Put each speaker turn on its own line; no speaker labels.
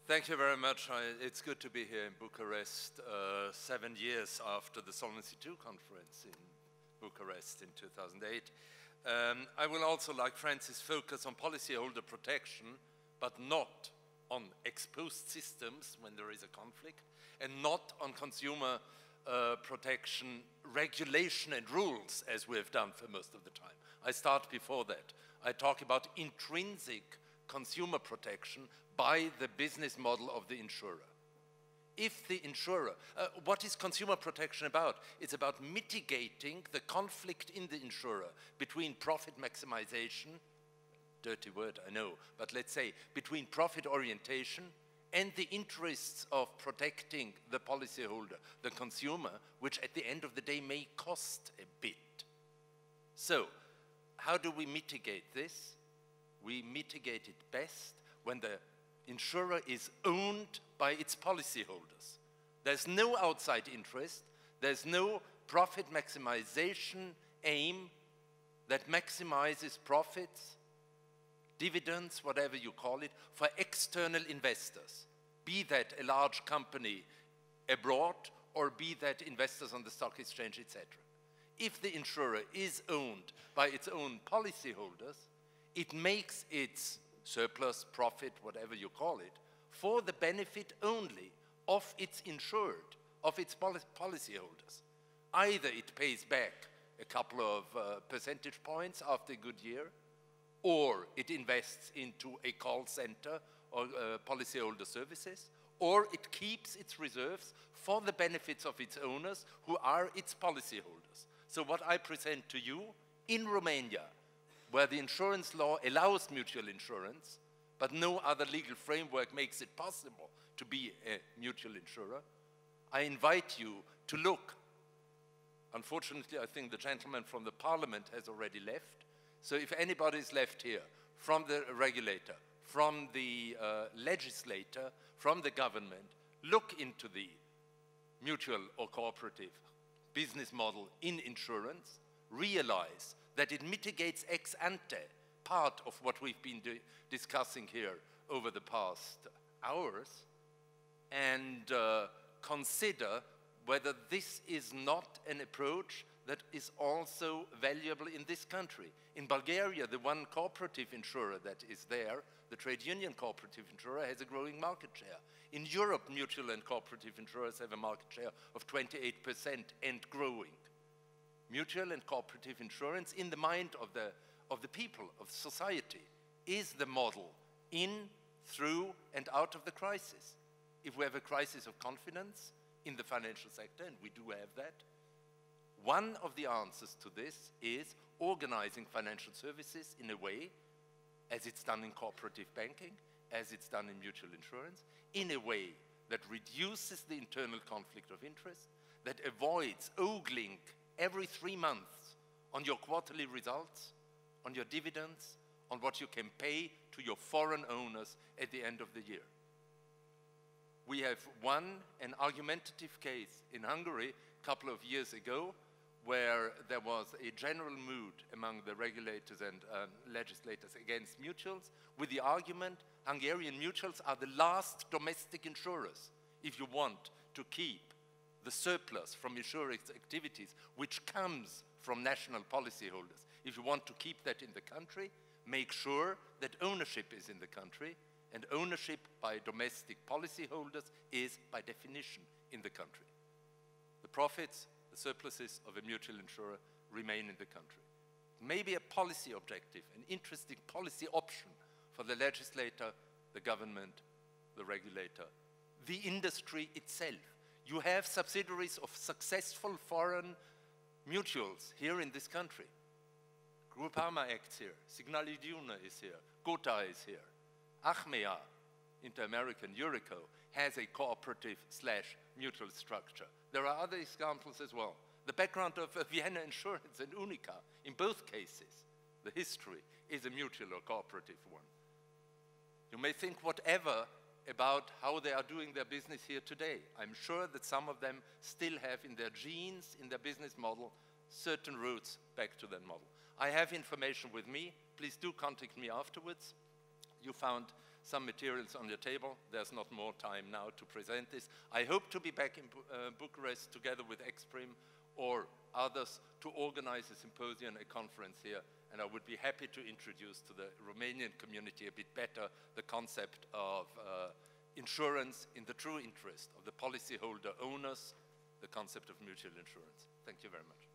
Thank you very much. It's good to be here in Bucharest 7 years after the Solvency II conference in Bucharest in 2008. I will also, like Francis, focus on policyholder protection, but not on exposed systems when there is a conflict, and not on consumer protection regulation and rules, as we have done for most of the time. I start before that. I talk about intrinsic consumer protection by the business model of the insurer. If the insurer, what is consumer protection about? It's about mitigating the conflict in the insurer between profit maximization, dirty word, I know, but let's say between profit orientation and the interests of protecting the policyholder, the consumer, which at the end of the day may cost a bit. So, how do we mitigate this? We mitigate it best when the insurer is owned by its policyholders. There's no outside interest, there's no profit maximization aim that maximizes profits, dividends, whatever you call it, for external investors, be that a large company abroad or be that investors on the stock exchange, etc. If the insurer is owned by its own policyholders, it makes its surplus, profit, whatever you call it, for the benefit only of its insured, of its policyholders. Either it pays back a couple of percentage points after a good year, or it invests into a call center or policyholder services, or it keeps its reserves for the benefits of its owners who are its policyholders. So what I present to you in Romania, where the insurance law allows mutual insurance, but no other legal framework makes it possible to be a mutual insurer, I invite you to look. Unfortunately, I think the gentleman from the parliament has already left. So if anybody is left here, from the regulator, from the legislator, from the government, look into the mutual or cooperative business model in insurance, realize that it mitigates ex ante part of what we've been discussing here over the past hours, and consider whether this is not an approach that is also valuable in this country. In Bulgaria, the one cooperative insurer that is there, the trade union cooperative insurer, has a growing market share. In Europe, mutual and cooperative insurers have a market share of 28% and growing. Mutual and cooperative insurance, in the mind of the people, of society, is the model in, through, and out of the crisis. If we have a crisis of confidence in the financial sector, and we do have that, one of the answers to this is organizing financial services in a way, as it's done in cooperative banking, as it's done in mutual insurance, in a way that reduces the internal conflict of interest, that avoids ogling every 3 months on your quarterly results, on your dividends, on what you can pay to your foreign owners at the end of the year. We have won an argumentative case in Hungary a couple of years ago, where there was a general mood among the regulators and legislators against mutuals, with the argument Hungarian mutuals are the last domestic insurers if you want to keep the surplus from insurance activities, which comes from national policyholders. If you want to keep that in the country, make sure that ownership is in the country, and ownership by domestic policyholders is, by definition, in the country. The profits, the surpluses of a mutual insurer remain in the country. Maybe a policy objective, an interesting policy option for the legislator, the government, the regulator, the industry itself. You have subsidiaries of successful foreign mutuals here in this country. Groupama acts here, Signal Iduna is here, Gotha is here. Achmea, Inter-American Eurico, has a cooperative/mutual structure. There are other examples as well. The background of Vienna Insurance and Unica, in both cases, the history is a mutual or cooperative one. You may think whatever about how they are doing their business here today. I'm sure that some of them still have in their genes, in their business model, certain roots back to that model. I have information with me. Please do contact me afterwards. You found some materials on your table. There's not more time now to present this. I hope to be back in Bucharest together with Exprim or others to organize a symposium, a conference here, and I would be happy to introduce to the Romanian community a bit better the concept of insurance in the true interest of the policyholder owners, the concept of mutual insurance. Thank you very much.